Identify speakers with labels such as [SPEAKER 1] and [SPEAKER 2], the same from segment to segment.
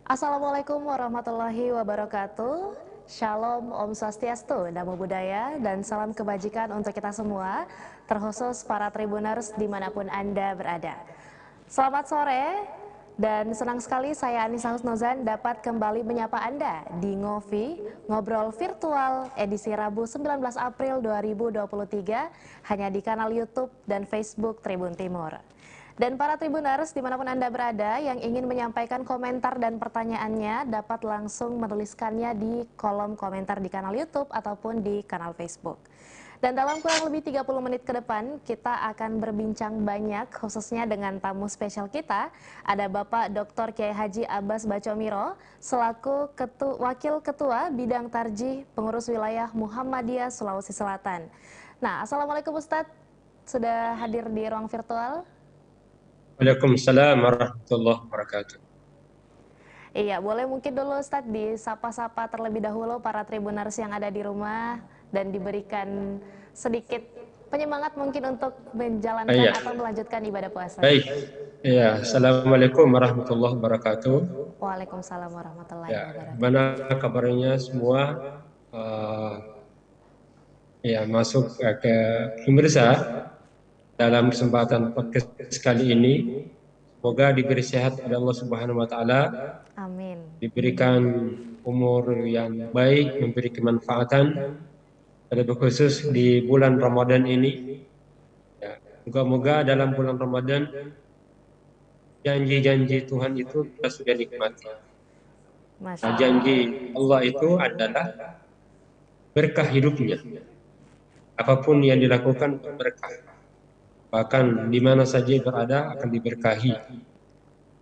[SPEAKER 1] Assalamualaikum warahmatullahi wabarakatuh. Shalom, Om Swastiastu, Namo Buddhaya, dan salam kebajikan untuk kita semua, terkhusus para Tribuners dimanapun Anda berada. Selamat sore, dan senang sekali saya Anissa Husnuzan dapat kembali menyapa Anda di Ngopi, Ngobrol Virtual edisi Rabu 19 April 2023, hanya di kanal YouTube dan Facebook Tribun Timur. Dan para Tribuners dimanapun Anda berada yang ingin menyampaikan komentar dan pertanyaannya dapat langsung menuliskannya di kolom komentar di kanal YouTube ataupun di kanal Facebook. Dan dalam kurang lebih 30 menit ke depan kita akan berbincang banyak khususnya dengan tamu spesial kita. Ada Bapak Dr. Kiai Haji Abbas Bacomiro selaku Wakil Ketua Bidang Tarjih Pengurus Wilayah Muhammadiyah Sulawesi Selatan. Nah, Assalamualaikum Ustadz, sudah hadir di ruang virtual.
[SPEAKER 2] Waalaikumsalam warahmatullahi wabarakatuh.
[SPEAKER 1] Iya, boleh mungkin dulu Ustadz disapa-sapa terlebih dahulu para Tribuners yang ada di rumah dan diberikan sedikit penyemangat mungkin untuk menjalankan atau melanjutkan ibadah puasa.
[SPEAKER 2] Baik, ya, Assalamualaikum warahmatullahi wabarakatuh.
[SPEAKER 1] Waalaikumsalam warahmatullahi wabarakatuh.
[SPEAKER 2] Gimana kabarnya semua? Masuk ke pemirsa dalam kesempatan podcast kali ini. Semoga diberi sehat oleh Allah Subhanahu wa Ta'ala.
[SPEAKER 1] Amin.
[SPEAKER 2] Diberikan umur yang baik, memberi kemanfaatan, terlebih khusus di bulan Ramadan ini. Moga-moga dalam bulan Ramadan janji-janji Tuhan itu kita sudah nikmati. Janji Allah itu adalah berkah hidupnya. Apapun yang dilakukan berkah. Bahkan di mana saja berada akan diberkahi.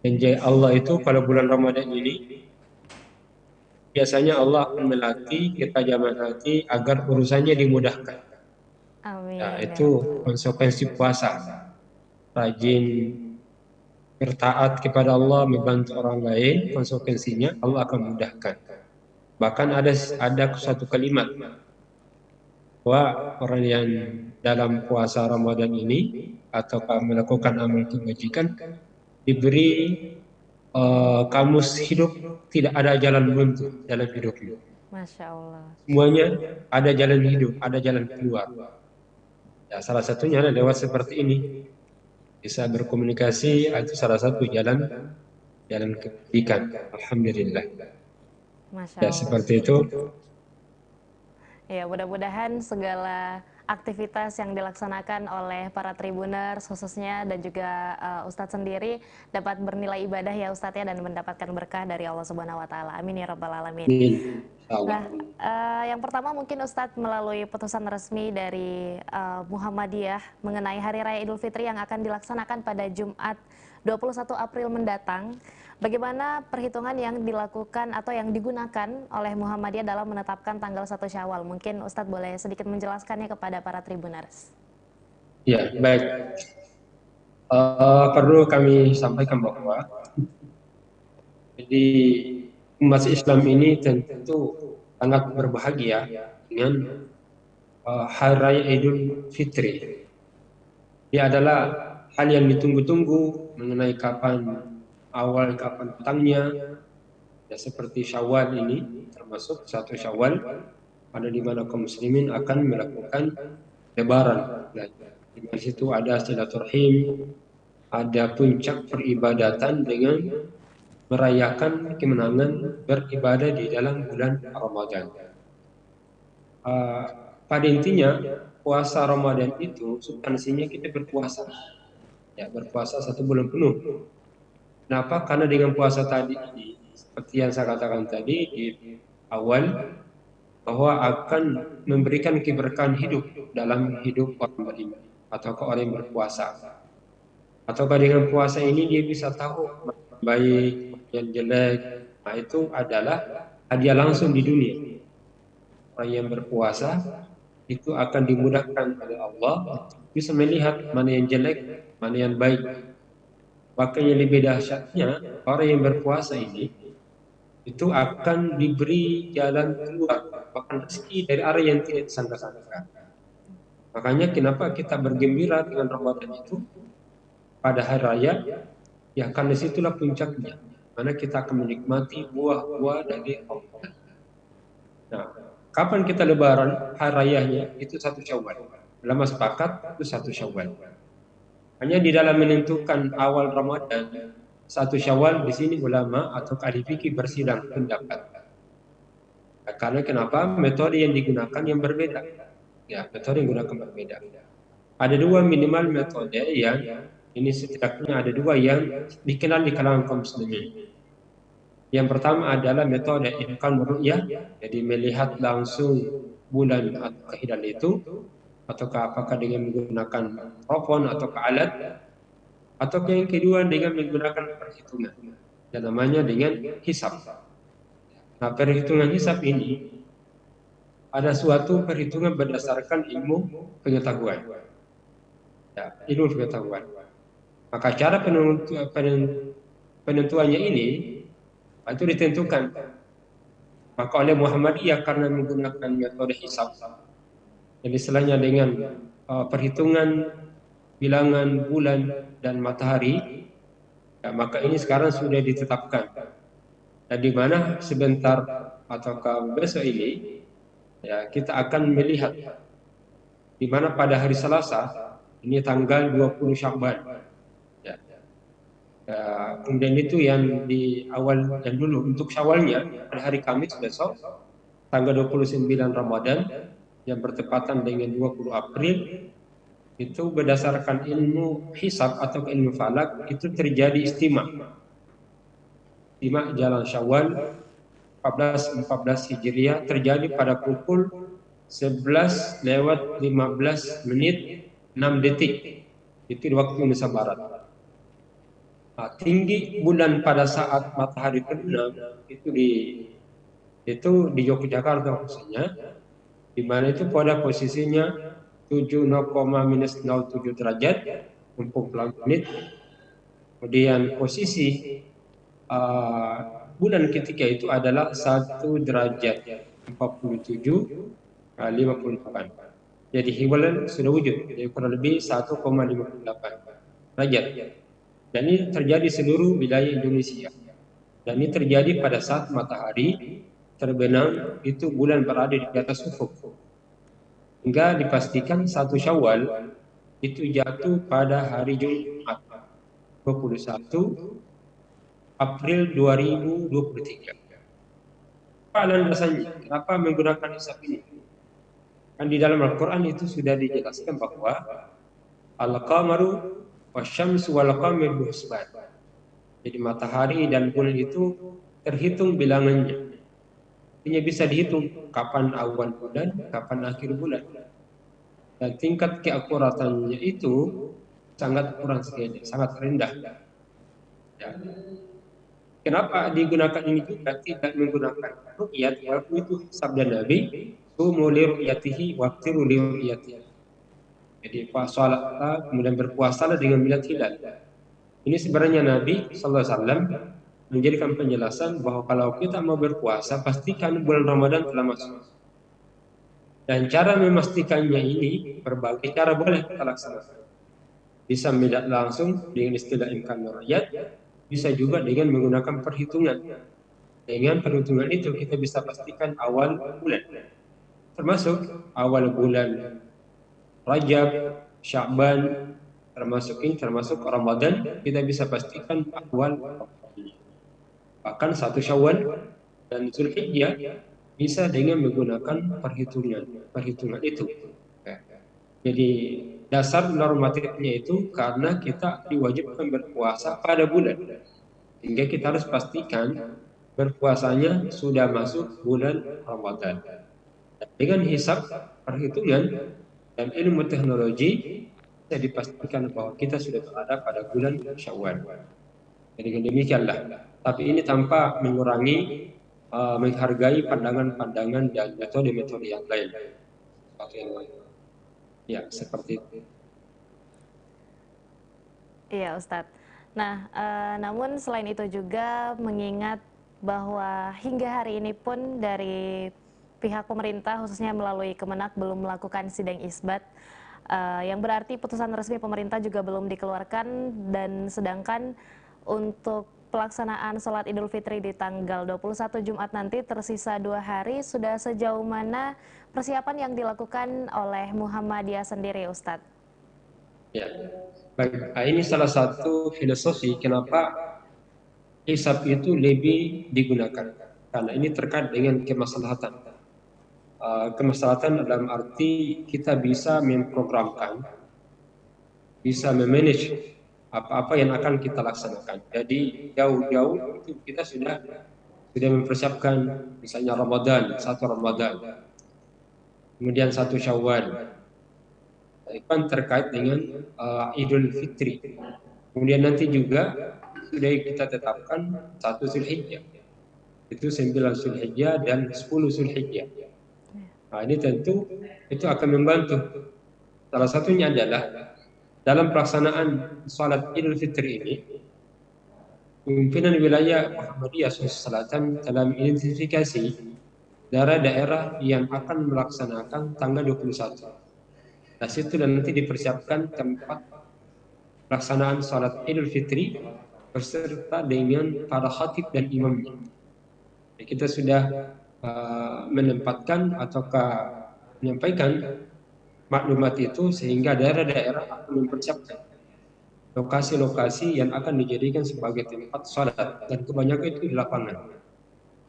[SPEAKER 2] Janji Allah itu kalau bulan Ramadan ini biasanya Allah akan melatih kita jamaah hati agar urusannya dimudahkan.
[SPEAKER 1] Amin.
[SPEAKER 2] Itu konsekuensi puasa. Rajin bertaat kepada Allah, membantu orang lain, konsekuensinya Allah akan mudahkan. Bahkan ada satu kalimat bahwa orang yang dalam puasa Ramadan ini atau melakukan amal kebajikan diberi kamus hidup, tidak ada jalan buntu dalam hidupnya.
[SPEAKER 1] Masya Allah.
[SPEAKER 2] Semuanya ada jalan hidup, ada jalan keluar. Ya, salah satunya adalah lewat seperti ini. Bisa berkomunikasi, itu salah satu jalan kebaikan. Alhamdulillah.
[SPEAKER 1] Masya
[SPEAKER 2] Ya,
[SPEAKER 1] Allah.
[SPEAKER 2] seperti itu.
[SPEAKER 1] Ya, mudah-mudahan segala aktivitas yang dilaksanakan oleh para Tribuners khususnya dan juga Ustadz sendiri dapat bernilai ibadah ya Ustadz ya, dan mendapatkan berkah dari Allah Subhanahu wa Ta'ala. Amin ya Rabbal Alamin. Nah, yang pertama mungkin Ustadz melalui putusan resmi dari Muhammadiyah mengenai Hari Raya Idul Fitri yang akan dilaksanakan pada Jumat 21 April mendatang, bagaimana perhitungan yang dilakukan atau yang digunakan oleh Muhammadiyah dalam menetapkan tanggal 1 Syawal? Mungkin Ustadz boleh sedikit menjelaskannya kepada para Tribuners.
[SPEAKER 2] Ya, baik. Perlu kami sampaikan bahwa jadi umat Islam ini tentu sangat berbahagia dengan Hari Raya Idul Fitri. Dia adalah hal yang ditunggu-tunggu mengenai kapan petangnya. Ya, seperti Syawal ini termasuk 1 Syawal, pada di mana kaum muslimin akan melakukan lebaran. Di situ ada silaturahim, ada puncak peribadatan dengan merayakan kemenangan beribadah di dalam bulan Ramadan. Pada intinya puasa Ramadan itu substansinya kita berpuasa. Ya, berpuasa 1 bulan penuh. Kenapa? Karena dengan puasa tadi ini, seperti yang saya katakan tadi di awal, bahwa akan memberikan keberkahan hidup dalam hidup orang beriman atau orang yang berpuasa. Ataukah dengan puasa ini dia bisa tahu baik, yang jelek. Nah, itu adalah hadiah langsung di dunia. Orang yang berpuasa itu akan dimudahkan oleh Allah, bisa melihat mana yang jelek, mana yang baik. Bahkan yang lebih dahsyatnya, orang yang berpuasa ini itu akan diberi jalan keluar, bahkan rezeki dari arah yang tidak disangka-sangka. Makanya kenapa kita bergembira dengan Ramadan itu pada hari raya? Ya, karena situlah puncaknya. mana kita akan menikmati buah-buah dari Ramadan. Nah, kapan kita lebaran? Hari rayanya itu 1 Syawal. Ulama sepakat itu 1 Syawal. Hanya di dalam menentukan awal Ramadan 1 Syawal, di sini ulama atau ahli fikih bersidang pendapat. Karena kenapa? Metode yang digunakan yang berbeda. Ya, metode yang digunakan berbeda. Ada dua minimal metode yang ini setidaknya ada dua yang dikenal di kalangan kaum muslimin. Yang pertama adalah metode imkan ru'yah, jadi melihat langsung bulan atau hilal itu, ataukah apakah dengan menggunakan telepon atau alat, atau yang kedua dengan menggunakan perhitungan, yang namanya dengan hisab. Nah, perhitungan hisab ini ada suatu perhitungan berdasarkan ilmu pengetahuan. Ya, ilmu pengetahuan. Maka cara penentuannya ini itu ditentukan maka oleh Muhammadiyah karena menggunakan metode hisab. Jadi istilahnya dengan perhitungan bilangan bulan dan matahari, ya, maka ini sekarang sudah ditetapkan. Dan di mana sebentar ataukah besok ini, ya, kita akan melihat di mana pada hari Selasa ini tanggal 20 Syakban. Ya. Kemudian itu yang di awal yang dulu untuk Syawalnya pada hari Kamis besok tanggal 29 Ramadan yang bertepatan dengan 20 April itu berdasarkan ilmu hisab atau ilmu falak itu terjadi istimak jalan Syawal 14 Hijriah terjadi pada pukul 11 lewat 15 menit 6 detik itu di waktu Indonesia Barat. Nah, tinggi bulan pada saat matahari terbenam itu di Yogyakarta khususnya, di mana itu pada posisinya 7,-07 derajat 60 menit. Kemudian posisi bulan ketika itu adalah 1 derajat 47,58. Jadi hilal sudah wujud, jadi kurang lebih 1,58 derajat. Dan ini terjadi seluruh wilayah Indonesia. Dan ini terjadi pada saat matahari terbenam, itu bulan berada di atas ufuk. Hingga dipastikan 1 Syawal itu jatuh pada hari Jumat 21 April 2023. Apa alasannya? Kenapa menggunakan hisab ini? Kan di dalam Al-Quran itu sudah dijelaskan bahwa al-qamaru wasyamsu wal qamar bihusban. Jadi matahari dan bulan itu terhitung bilangannya. Artinya bisa dihitung kapan awal bulan, kapan akhir bulan. Dan tingkat keakuratannya itu sangat kurang sekali, sangat rendah. Ya. Kenapa digunakan ini juga tidak menggunakan ru'yat, walaupun itu sabda Nabi, sumu li ru'yatihi waqtiru li ru'yatihi. Jadi sholatlah kemudian berpuasalah dengan melihat hilal. Ini sebenarnya Nabi SAW menjadikan penjelasan bahwa kalau kita mau berpuasa pastikan bulan Ramadan telah masuk. Dan cara memastikannya ini berbagai cara boleh kita laksanakan. Bisa melihat langsung dengan istilah imkan ru'yat, bisa juga dengan menggunakan perhitungan. Dengan perhitungan itu kita bisa pastikan awal bulan, termasuk awal bulan Rajab, Sya'ban, termasuk Ramadan, kita bisa pastikan awal Ramadan. Bahkan 1 Syawal dan Zulhijjah bisa dengan menggunakan perhitungan itu. Jadi dasar normatifnya itu karena kita diwajibkan berpuasa pada bulan, sehingga kita harus pastikan berpuasanya sudah masuk bulan Ramadan. Dengan hisab, perhitungan, dan ilmu teknologi bisa dipastikan bahwa kita sudah berada pada bulan Syawal. Jadi demikianlah. Tapi ini tanpa mengurangi menghargai pandangan-pandangan dan metode-metode yang lain. Ya, seperti itu.
[SPEAKER 1] Iya, Ustadz. Nah, namun selain itu juga mengingat bahwa hingga hari ini pun dari pihak pemerintah khususnya melalui Kemenak belum melakukan sidang isbat, yang berarti putusan resmi pemerintah juga belum dikeluarkan, dan sedangkan untuk pelaksanaan sholat Idul Fitri di tanggal 21 Jumat nanti tersisa 2 hari, sudah sejauh mana persiapan yang dilakukan oleh Muhammadiyah sendiri, Ustadz?
[SPEAKER 2] Ya, baik. Ini salah satu filosofi kenapa hisab itu lebih digunakan, karena ini terkait dengan kemaslahatan. Kemaslahatan dalam arti kita bisa memprogramkan, bisa memanage apa-apa yang akan kita laksanakan. Jadi jauh-jauh itu kita sudah mempersiapkan, misalnya Ramadan, 1 Ramadan, kemudian 1 Syawal, kan terkait dengan Idul Fitri. Kemudian nanti juga sudah kita tetapkan 1 Zulhijjah, itu 9 Zulhijjah dan 10 Zulhijjah. Nah, ini tentu itu akan membantu. Salah satunya adalah dalam pelaksanaan sholat Idul Fitri ini, pimpinan wilayah Muhammadiyah Sulawesi Selatan telah mengidentifikasi daerah-daerah yang akan melaksanakan tanggal 21. Nah, situ dan nanti dipersiapkan tempat pelaksanaan sholat Idul Fitri beserta dengan para khatib dan imamnya. Kita sudah menempatkan ataukah menyampaikan maklumat itu sehingga daerah-daerah akan mempersiapkan lokasi-lokasi yang akan dijadikan sebagai tempat sholat, dan kebanyakan itu di lapangan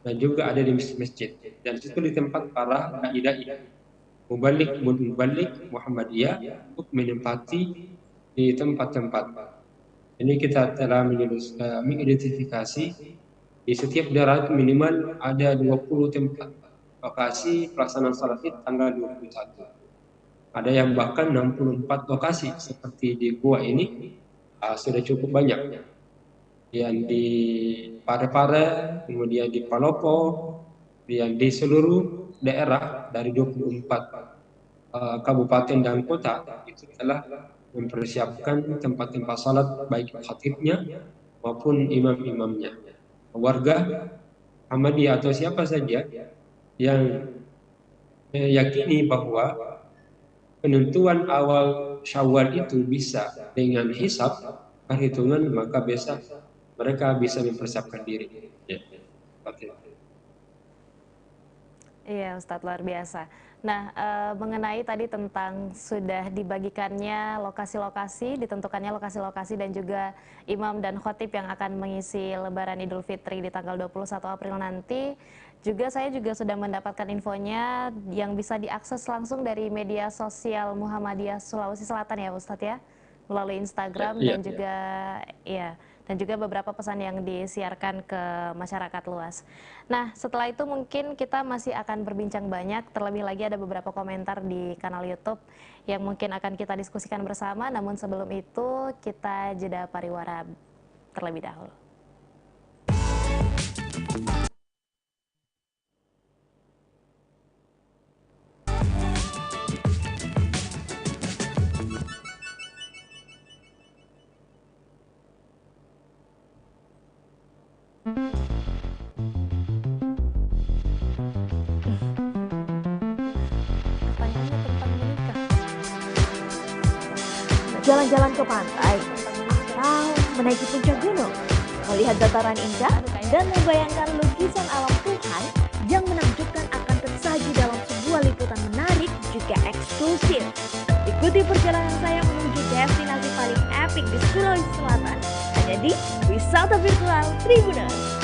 [SPEAKER 2] dan juga ada di masjid, dan itu di tempat para dai-dai mubalik Muhammadiyah untuk menempati di tempat-tempat. Ini kita telah mengidentifikasi di setiap daerah minimal ada 20 tempat lokasi pelaksanaan salat Id tanggal 21. Ada yang bahkan 64 lokasi seperti di Gua ini sudah cukup banyak. Yang di Parepare, kemudian di Palopo, yang di seluruh daerah dari 24 kabupaten dan kota itu telah mempersiapkan tempat-tempat salat baik khatibnya maupun imam-imamnya. Warga Ahmadiyah atau siapa saja yang meyakini bahwa penentuan awal Syawal itu bisa dengan hisab perhitungan, maka besok mereka bisa mempersiapkan diri. Ya.
[SPEAKER 1] Iya, Ustadz, luar biasa. Nah, mengenai tadi tentang sudah dibagikannya lokasi-lokasi, ditentukannya lokasi-lokasi dan juga imam dan khotib yang akan mengisi Lebaran Idul Fitri di tanggal 21 April nanti, saya juga sudah mendapatkan infonya yang bisa diakses langsung dari media sosial Muhammadiyah Sulawesi Selatan ya, Ustadz ya, melalui Instagram dan juga ya. Dan juga beberapa pesan yang disiarkan ke masyarakat luas. Nah, setelah itu mungkin kita masih akan berbincang banyak, terlebih lagi ada beberapa komentar di kanal YouTube yang mungkin akan kita diskusikan bersama, namun sebelum itu kita jeda pariwara terlebih dahulu.
[SPEAKER 3] Jalan-jalan ke pantai atau menaiki puncak gunung, melihat dataran indah dan membayangkan lukisan alam Tuhan yang menakjubkan akan tersaji dalam sebuah liputan menarik juga eksklusif. Ikuti perjalanan saya menuju destinasi paling epik di Sulawesi Selatan, hanya di Wisata Virtual Tribuners.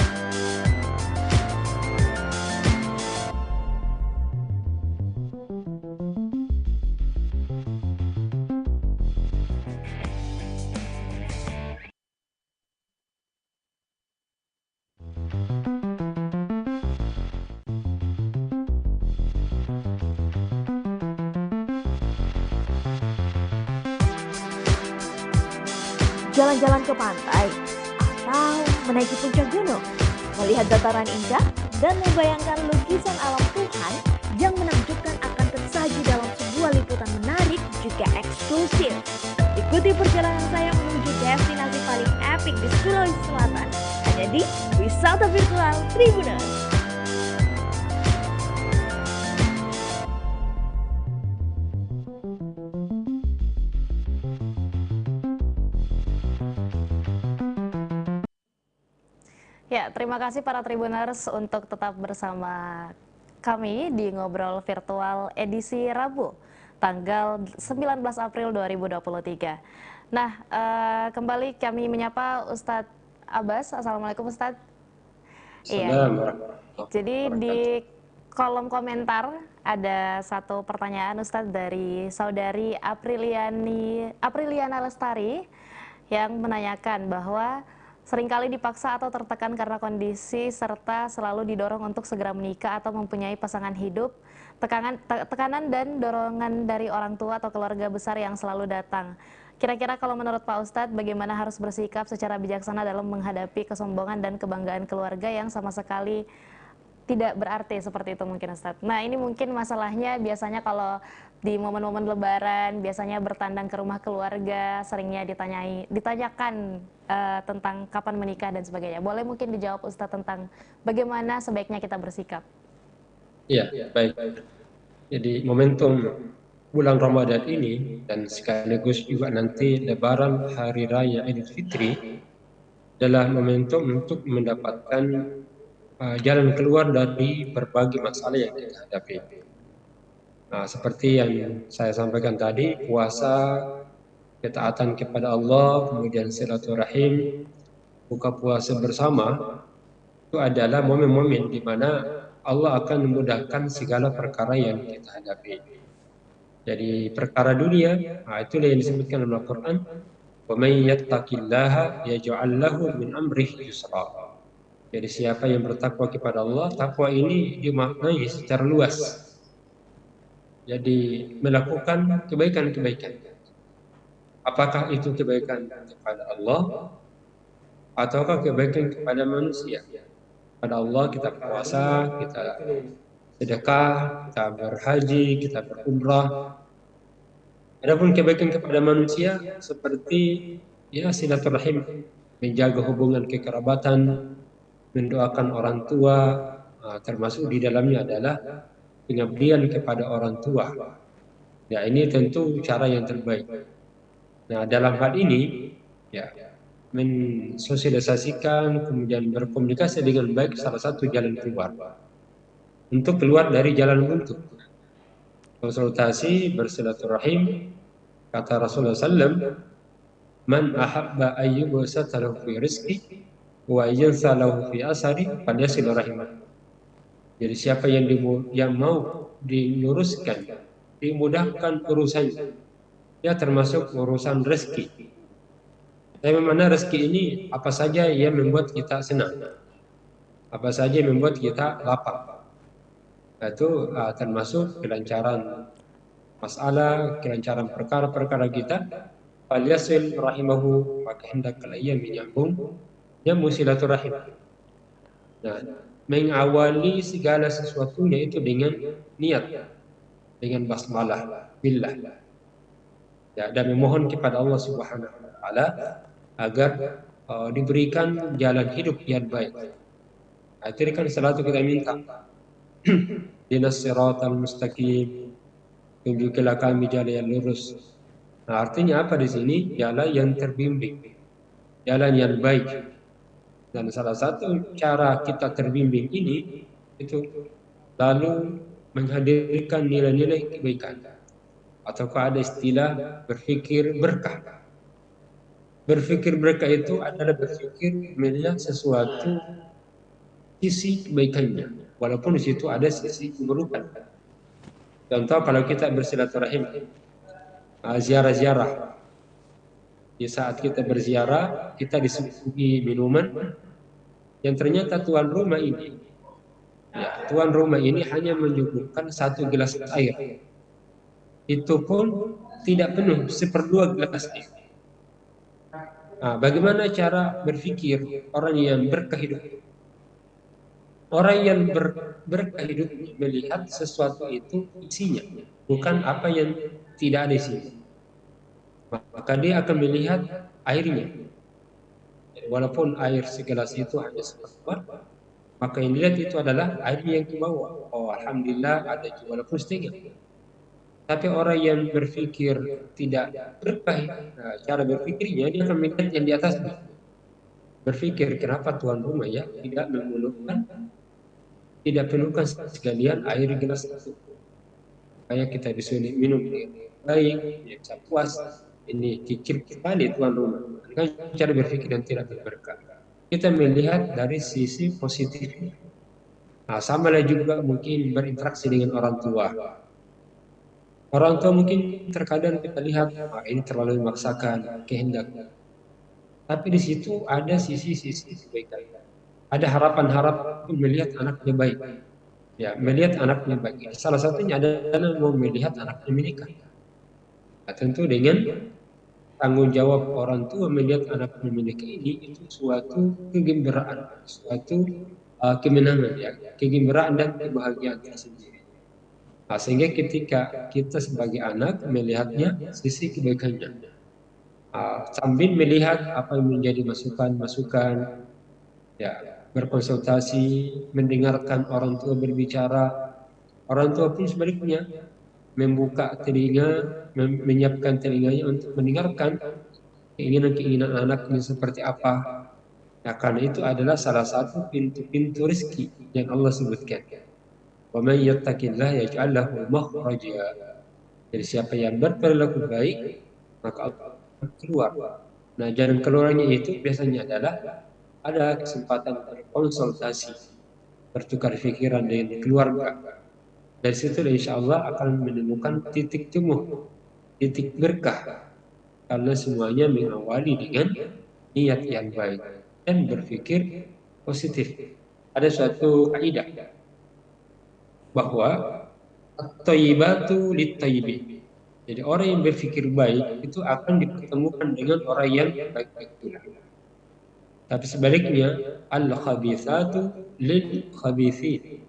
[SPEAKER 3] Jalan-jalan ke pantai atau menaiki puncak gunung, melihat dataran indah dan membayangkan lukisan alam Tuhan yang menakjubkan akan tersaji dalam sebuah liputan menarik juga eksklusif. Ikuti perjalanan saya menuju destinasi paling epik di Sulawesi Selatan, hanya di Wisata Virtual Tribuners.
[SPEAKER 1] Ya, terima kasih para Tribuners untuk tetap bersama kami di Ngobrol Virtual edisi Rabu, tanggal 19 April 2023. Nah, kembali kami menyapa Ustadz Abbas. Assalamualaikum Ustadz. Iya,
[SPEAKER 2] Assalamualaikum warahmatullahi
[SPEAKER 1] jadi di
[SPEAKER 2] wabarakatuh.
[SPEAKER 1] kolom komentar ada satu pertanyaan Ustadz dari saudari Apriliana Lestari yang menanyakan bahwa seringkali dipaksa atau tertekan karena kondisi serta selalu didorong untuk segera menikah atau mempunyai pasangan hidup, tekanan dan dorongan dari orang tua atau keluarga besar yang selalu datang. Kira-kira kalau menurut Pak Ustadz, bagaimana harus bersikap secara bijaksana dalam menghadapi kesombongan dan kebanggaan keluarga yang sama sekali tidak berarti seperti itu mungkin Ustadz. Nah ini mungkin masalahnya biasanya kalau di momen-momen lebaran biasanya bertandang ke rumah keluarga, seringnya ditanyakan tentang kapan menikah dan sebagainya. Boleh mungkin dijawab Ustadz tentang bagaimana sebaiknya kita bersikap?
[SPEAKER 2] Iya, baik. Jadi momentum bulan Ramadan ini dan sekaligus juga nanti Lebaran Hari Raya Idul Fitri adalah momentum untuk mendapatkan jalan keluar dari berbagai masalah yang kita hadapi. Nah, seperti yang saya sampaikan tadi, puasa, ketaatan kepada Allah, kemudian silaturahim, buka puasa bersama, itu adalah momen-momen di mana Allah akan memudahkan segala perkara yang kita hadapi. Jadi perkara dunia, itulah yang disebutkan dalam Al-Quran, وَمَنْ يَتَّقِ اللَّهَ يَجْعَلْ لَهُ مِنْ أَمْرِهِ يُسْرًا. Jadi siapa yang bertakwa kepada Allah, takwa ini dimaknai secara luas. Jadi melakukan kebaikan-kebaikan. Apakah itu kebaikan kepada Allah ataukah kebaikan kepada manusia? Pada Allah kita puasa, kita sedekah, kita berhaji, kita berumrah. Adapun kebaikan kepada manusia seperti ya silaturahim, menjaga hubungan kekerabatan, mendoakan orang tua, termasuk di dalamnya adalah pengabdian kepada orang tua. Ya ini tentu cara yang terbaik. Nah dalam hal ini ya mensosialisasikan kemudian berkomunikasi dengan baik salah satu jalan keluar untuk keluar dari jalan buntu. Konsultasi, bersilaturahim, kata Rasulullah SAW, man ahabba ayyubsata lahu fi rizqi wa yansa lahu fi asari falyasil rahimah. Jadi siapa yang mau diluruskan, dimudahkan urusannya, ya termasuk urusan rezeki. Tapi mana rezeki ini apa saja yang membuat kita senang, apa saja yang membuat kita lapar. Itu termasuk kelancaran masalah, kelancaran perkara-perkara kita. Falyasil rahimahu, maka hendaklah ia menyambung yang silaturahim. Nah, mengawali segala sesuatunya itu dengan niat, dengan basmalah, billah. Ya, dan memohon kepada Allah Subhanahu wa taala agar diberikan jalan hidup yang baik. Itu kan selalu kita minta. Dinas siratal mustaqim, tunjukilah kami jalan yang lurus. Nah, artinya apa di sini? Jalan yang terbimbing, jalan yang baik. Dan salah satu cara kita terbimbing ini itu lalu menghadirkan nilai-nilai kebaikan. Ataukah ada istilah berpikir berkah. Berpikir berkah itu adalah berpikir melihat sesuatu sisi kebaikannya, walaupun di situ ada sisi keburukan. Contoh kalau kita bersilaturahim, ziarah-ziarah. Di saat kita berziarah, kita disuguhi minuman yang ternyata tuan rumah ini, tuan rumah ini hanya menyuguhkan 1 gelas air. Itu pun tidak penuh, 1/2 gelas air. Bagaimana cara berpikir orang yang berkah hidup? Orang yang berkah hidup melihat sesuatu itu isinya, bukan apa yang tidak ada isinya. Maka dia akan melihat airnya. Walaupun air segelas itu hanya seperempat, maka yang dilihat itu adalah airnya yang ke bawah. Oh, alhamdulillah ada juga walaupun setengah. Tapi orang yang berpikir tidak berkah, cara berpikirnya dia akan melihat yang di atasnya. berpikir kenapa tuan rumah ya tidak penuhkan sekalian air gelas itu supaya kita bisa minum dengan baik, ya, bisa puas. Ini kikir sekali tuan rumah. Kan cara berpikir yang tidak berberkah. Kita melihat dari sisi positif. Nah, sama lah juga mungkin berinteraksi dengan orang tua. Orang tua mungkin terkadang kita lihat, ini terlalu memaksakan kehendak. Tapi di situ ada sisi-sisi kebaikan. Ada harapan-harapan melihat anaknya baik. Ya, melihat anaknya baik. Salah satunya adalah mau melihat anaknya menikah. Nah, tentu dengan tanggung jawab orang tua melihat anaknya menikah ini itu suatu kegembiraan, suatu kemenangan, ya, kegembiraan dan kebahagiaan tersendiri. Nah, sehingga ketika kita sebagai anak melihatnya sisi kebaikannya, sambil melihat apa yang menjadi masukan-masukan, ya, berkonsultasi, mendengarkan orang tua berbicara. Orang tua pun sebaliknya membuka telinga, menyiapkan telinganya untuk mendengarkan keinginan-keinginan anaknya seperti apa. Nah, karena itu adalah salah satu pintu-pintu rezeki yang Allah sebutkan. Wa may yattaqillah yaj'al lahu makhraja. Jadi siapa yang berperilaku baik, maka Allah keluar. Nah, jalan keluarnya itu biasanya adalah ada kesempatan berkonsultasi, bertukar pikiran dengan keluarga. Dari situ insya Allah akan menemukan titik temu, titik berkah. Karena semuanya mengawali dengan niat yang baik dan berpikir positif. Ada suatu kaidah bahwa at-thayyibatu lit-thayyibin. Jadi orang yang berpikir baik itu akan dipertemukan dengan orang yang baik-baik pula. Tapi sebaliknya, al-khabithatu lil-khabithin.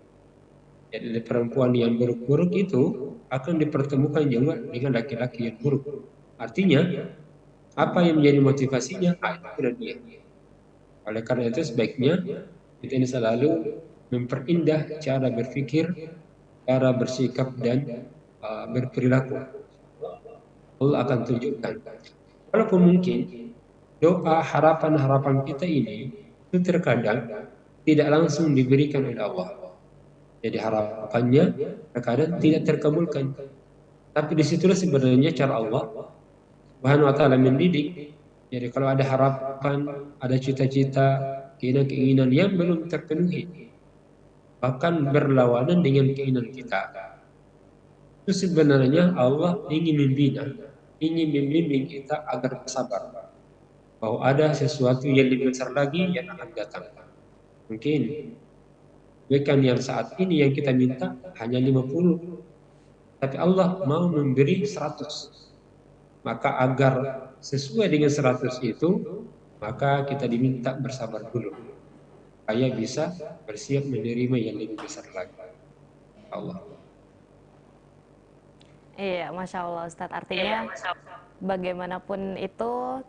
[SPEAKER 2] Jadi perempuan yang buruk-buruk itu akan dipertemukan juga dengan laki-laki yang buruk. Artinya, apa yang menjadi motivasinya? Itu dia. Oleh karena itu sebaiknya kita ini selalu memperindah cara berpikir, cara bersikap dan berperilaku. Allah akan tunjukkan. Walaupun mungkin doa harapan-harapan kita ini itu terkadang tidak langsung diberikan oleh Allah. Jadi harapannya terkadang tidak terkabulkan. Tapi disitulah sebenarnya cara Allah Subhanahu wa ta'ala mendidik. Jadi kalau ada harapan, ada cita-cita, keinginan-keinginan yang belum terpenuhi, bahkan berlawanan dengan keinginan kita, itu sebenarnya Allah ingin membina, ingin membimbing kita agar bersabar. Bahwa ada sesuatu yang lebih besar lagi yang akan datang. Mungkin kebaikan yang saat ini yang kita minta hanya 50, tapi Allah mau memberi 100. Maka agar sesuai dengan 100 itu, maka kita diminta bersabar dulu supaya bisa bersiap menerima yang lebih besar lagi. Allah.
[SPEAKER 1] Iya, Masya Allah Ustadz. Artinya bagaimanapun itu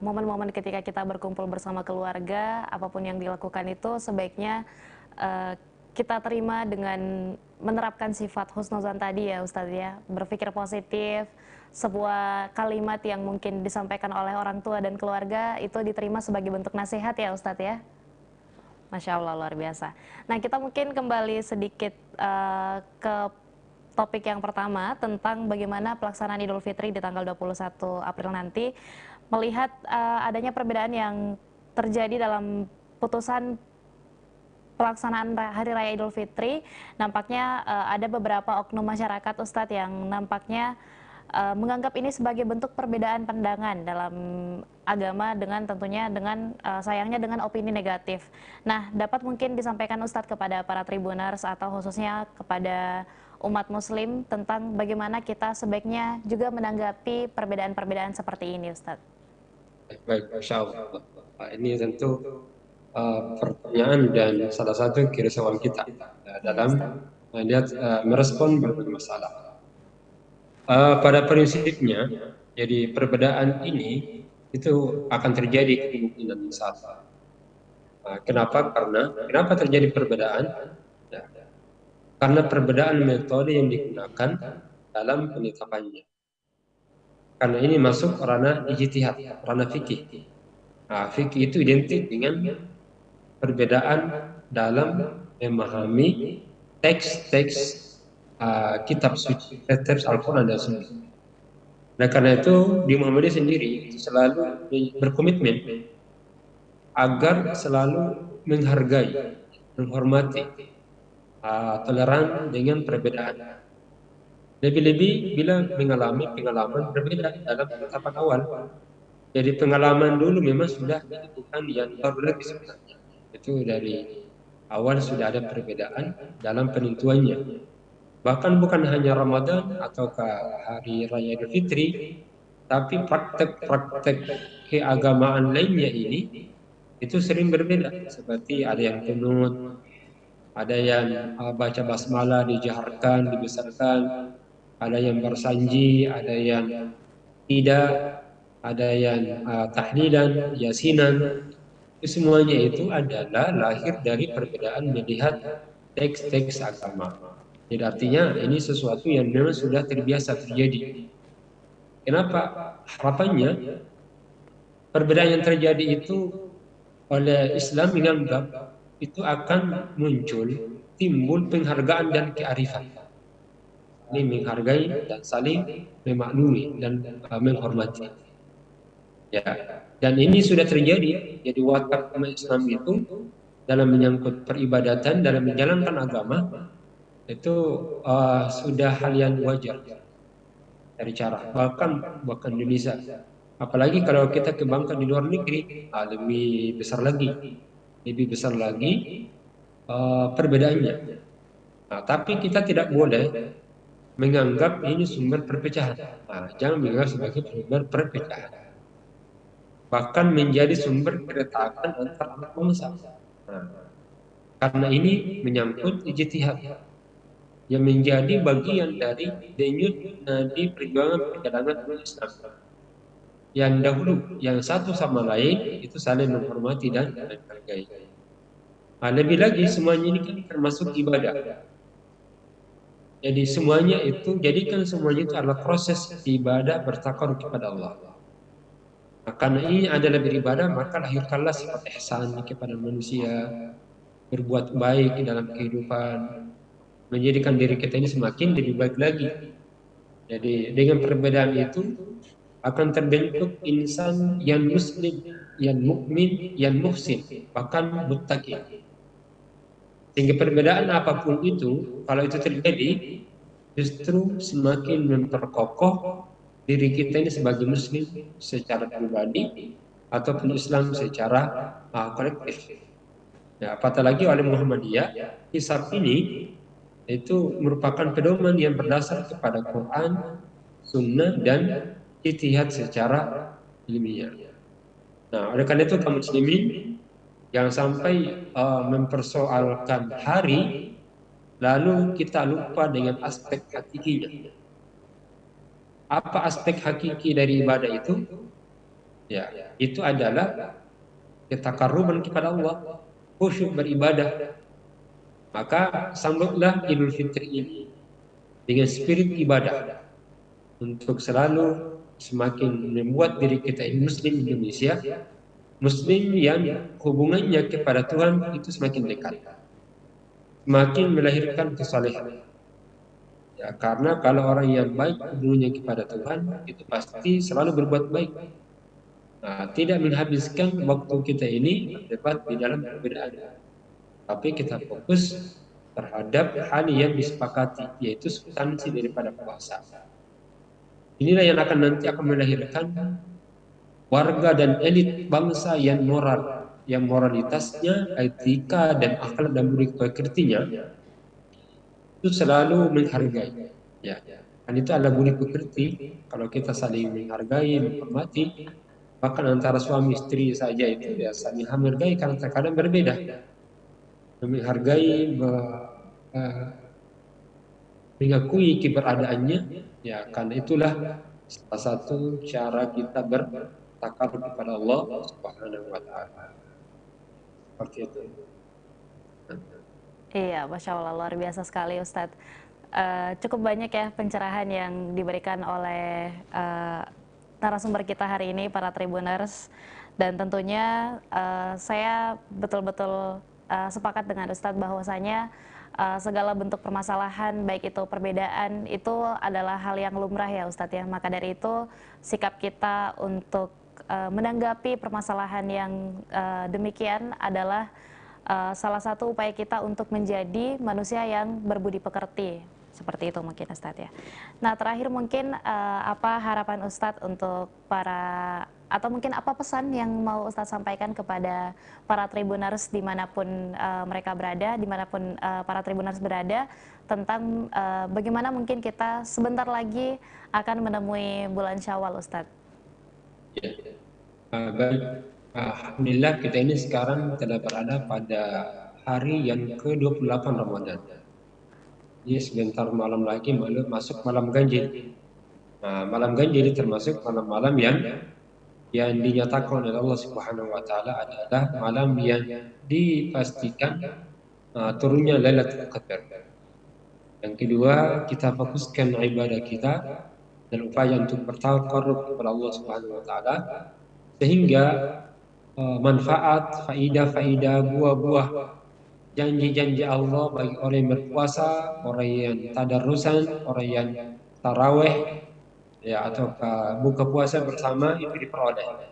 [SPEAKER 1] momen-momen ketika kita berkumpul bersama keluarga, apapun yang dilakukan itu sebaiknya kita terima dengan menerapkan sifat husnuzan tadi ya Ustadz ya, berpikir positif, sebuah kalimat yang mungkin disampaikan oleh orang tua dan keluarga itu diterima sebagai bentuk nasihat ya Ustadz ya. Masya Allah, luar biasa. Nah, kita mungkin kembali sedikit ke topik yang pertama tentang bagaimana pelaksanaan Idul Fitri di tanggal 21 April nanti, melihat adanya perbedaan yang terjadi dalam putusan pelaksanaan Hari Raya Idul Fitri. Nampaknya ada beberapa oknum masyarakat Ustadz yang nampaknya menganggap ini sebagai bentuk perbedaan pandangan dalam agama dengan tentunya dengan sayangnya dengan opini negatif. Nah, dapat mungkin disampaikan Ustadz kepada para tribuners atau khususnya kepada umat muslim tentang bagaimana kita sebaiknya juga menanggapi perbedaan-perbedaan seperti ini Ustadz.
[SPEAKER 2] Baik, Masya Allah. Ini tentu pertanyaan dan salah satu kerisauan kita dalam merespon berbagai masalah. Pada prinsipnya, jadi perbedaan ini itu akan terjadi kemungkinan besar. Kenapa? Kenapa terjadi perbedaan? Ya, karena perbedaan metode yang digunakan dalam penetapannya. Karena ini masuk ranah ijtihad, ranah fikih. Fikih itu identik dengan perbedaan dalam memahami teks-teks kitab suci, teks Al-Quran dan Sunnah. Nah, karena itu di Muhammadiyah sendiri itu selalu berkomitmen agar selalu menghargai, menghormati, toleran dengan perbedaan. Lebih-lebih bila mengalami pengalaman berbeda dalam tahapan awal. Jadi pengalaman dulu memang sudah bukan yang baru lagi sebenarnya. Itu dari awal sudah ada perbedaan dalam penentuannya. Bahkan bukan hanya Ramadan atau hari Raya Idul Fitri, tapi praktek-praktek keagamaan lainnya ini itu sering berbeda. Seperti ada yang kunut, ada yang baca basmalah dijaharkan, dibesarkan, ada yang bersanji, ada yang tidak, ada yang tahlilan, yasinan. Itu semuanya itu adalah lahir dari perbedaan melihat teks-teks agama. Jadi artinya ini sesuatu yang memang sudah terbiasa terjadi. Kenapa? Harapannya perbedaan yang terjadi itu oleh Islam menganggap itu akan muncul, timbul penghargaan dan kearifan. Saling menghargai dan saling memaklumi dan menghormati. Ya, dan ini sudah terjadi. Jadi watak umat Islam itu dalam menyangkut peribadatan, dalam menjalankan agama itu sudah hal yang wajar dari cara bahkan Indonesia. Apalagi kalau kita kembangkan di luar negeri, lebih besar lagi perbedaannya. Nah, tapi kita tidak boleh menganggap ini sumber perpecahan. Jangan menganggap sebagai sumber perpecahan. Bahkan menjadi sumber keretakan antar anak bangsa. Karena ini menyangkut ijtihad yang menjadi bagian dari denyut nadi perjuangan perjalanan Islam. Yang dahulu, yang satu sama lain itu saling menghormati dan menghargai. Lebih lagi semuanya ini kan termasuk ibadah. Jadi semuanya itu, jadikan semuanya itu adalah proses ibadah bertakarub kepada Allah. Karena ini adalah beribadah, maka lahirkanlah sifat ihsan kepada manusia, berbuat baik dalam kehidupan, menjadikan diri kita ini semakin lebih baik lagi. Jadi dengan perbedaan itu akan terbentuk insan yang muslim, yang mukmin, yang muhsin, bahkan muttaqi. Sehingga perbedaan apapun itu, kalau itu terjadi, justru semakin memperkokoh diri kita ini sebagai muslim secara pribadi ataupun Islam secara kolektif. Ya, apatah lagi oleh Muhammadiyah, hisab ini itu merupakan pedoman yang berdasar kepada Quran, Sunnah, dan ijtihad secara ilmiah. Nah, oleh karena itu kaum muslimin jangan sampai mempersoalkan hari lalu kita lupa dengan aspek hakikinya. Apa aspek hakiki dari ibadah itu? Ya, itu adalah ketakaruban kepada Allah, khusyuk beribadah. Maka sambutlah Idul Fitri ini dengan spirit ibadah untuk selalu semakin membuat diri kita ini Muslim Indonesia, Muslim yang hubungannya kepada Tuhan itu semakin dekat, semakin melahirkan kesalehan. Ya, karena kalau orang yang baik hubungannya kepada Tuhan itu pasti selalu berbuat baik. Tidak menghabiskan waktu kita ini berdebat di dalam perbedaan, tapi kita fokus terhadap hal yang disepakati, yaitu substansi daripada puasa. Inilah yang nanti akan melahirkan warga dan elit bangsa yang moral, yang moralitasnya, etika dan akhlak dan budi pekertinya itu selalu menghargai. Ya, dan itu adalah budi pekerti. Kalau kita saling menghargai, menghormati, bahkan antara suami istri saja itu ya saling menghargai karena terkadang berbeda. Menghargai, mengakui keberadaannya, ya karena itulah salah satu cara kita bertakarub kepada Allah Subhanahu wa Ta'ala. Seperti itu.
[SPEAKER 1] Iya, Masya Allah, luar biasa sekali Ustadz. Cukup banyak ya pencerahan yang diberikan oleh narasumber kita hari ini, para Tribuners. Dan tentunya saya betul-betul sepakat dengan Ustadz bahwasanya segala bentuk permasalahan, baik itu perbedaan, itu adalah hal yang lumrah ya Ustadz ya. Maka dari itu sikap kita untuk menanggapi permasalahan yang demikian adalah salah satu upaya kita untuk menjadi manusia yang berbudi pekerti. Seperti itu mungkin Ustadz ya. Nah terakhir mungkin apa harapan Ustadz untuk atau mungkin apa pesan yang mau Ustadz sampaikan kepada para Tribuners dimanapun mereka berada, dimanapun para Tribuners berada, tentang bagaimana mungkin kita sebentar lagi akan menemui bulan Syawal Ustadz.
[SPEAKER 2] Ya. Baik, alhamdulillah kita ini sekarang telah berada pada hari yang ke-28 Ramadan. Jadi sebentar malam lagi masuk malam ganjil. Nah, malam ganjil termasuk malam-malam yang dinyatakan oleh Allah Subhanahu wa taala adalah malam yang dipastikan turunnya Lailatul Qadar. Yang kedua, kita fokuskan ibadah kita dan upaya untuk bertakarrub kepada Allah Subhanahu wa taala sehingga manfaat, faidah-faidah, buah-buah janji-janji Allah bagi orang yang berpuasa, orang yang tadarrusan, orang yang taraweh, ya atau buka puasa bersama itu diperoleh.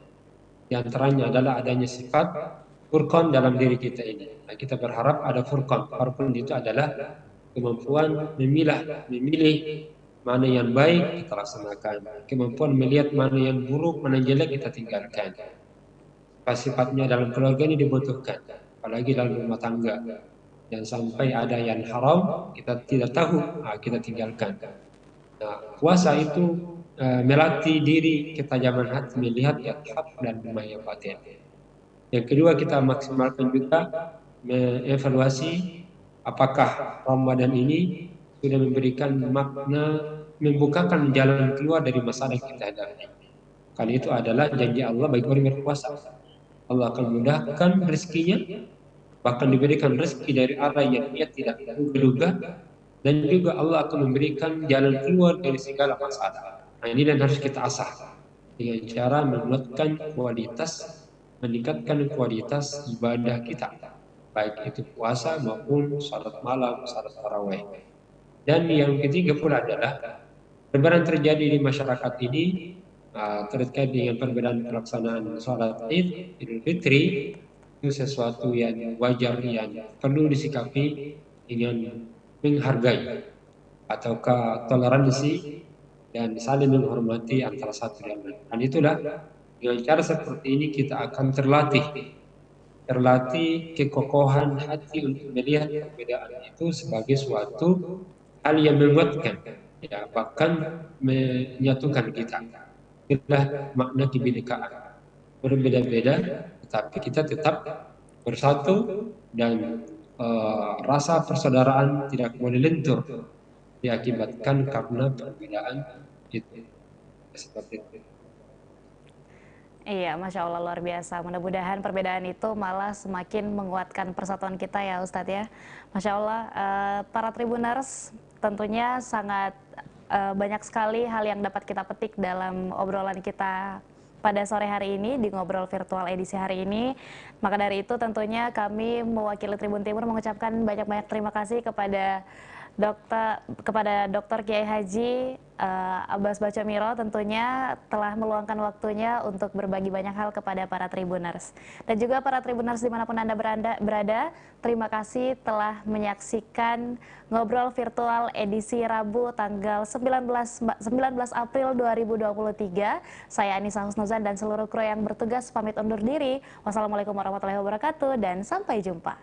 [SPEAKER 2] Di antaranya adalah adanya sifat furqan dalam diri kita ini. Nah, kita berharap ada furqan. Furqan itu adalah kemampuan memilih mana yang baik kita laksanakan, kemampuan melihat mana yang buruk, mana yang jelek kita tinggalkan. Sifatnya dalam keluarga ini dibutuhkan, apalagi dalam rumah tangga. Yang sampai ada yang haram kita tidak tahu, kita tinggalkan. Nah, puasa itu melatih diri ketajaman hati melihat yang hak dan yang batin. Yang kedua, kita maksimalkan juga mengevaluasi apakah Ramadan ini sudah memberikan makna, membukakan jalan keluar dari masalah yang kita hadapi. Karena itu adalah janji Allah bagi orang yang berpuasa. Allah akan mudahkan rezekinya, bahkan diberikan rezeki dari arah yang ia tidak duga, dan juga Allah akan memberikan jalan keluar dari segala masalah. Nah, ini dan harus kita asah dengan cara meningkatkan kualitas ibadah kita, baik itu puasa maupun salat malam, salat tarawih. Dan yang ketiga pula adalah perbedaan terjadi di masyarakat ini terkait dengan perbedaan pelaksanaan sholat Idul Fitri, itu sesuatu yang wajar yang perlu disikapi dengan menghargai ataukah toleransi dan saling menghormati antara satu dan lain. Dan itulah dengan cara seperti ini kita akan terlatih kekokohan hati untuk melihat perbedaan itu sebagai suatu hal yang menguatkan, ya, bahkan menyatukan kita. Itulah makna kebinekaan. Berbeda-beda, tetapi kita tetap bersatu dan rasa persaudaraan tidak boleh lentur diakibatkan karena perbedaan itu. Seperti itu.
[SPEAKER 1] Iya, Masya Allah luar biasa. Mudah-mudahan perbedaan itu malah semakin menguatkan persatuan kita ya Ustadz ya. Masya Allah, para Tribuners tentunya sangat banyak sekali hal yang dapat kita petik dalam obrolan kita pada sore hari ini di Ngobrol Virtual edisi hari ini. Maka dari itu tentunya kami mewakili Tribun Timur mengucapkan banyak-banyak terima kasih kepada Dr. Kiai Haji Abbas Bacamiro tentunya telah meluangkan waktunya untuk berbagi banyak hal kepada para Tribuners. Dan juga para Tribuners dimanapun Anda berada, terima kasih telah menyaksikan Ngobrol Virtual edisi Rabu tanggal 19 April 2023. Saya Anissa Husnuzan dan seluruh kru yang bertugas pamit undur diri. Wassalamualaikum warahmatullahi wabarakatuh dan sampai jumpa.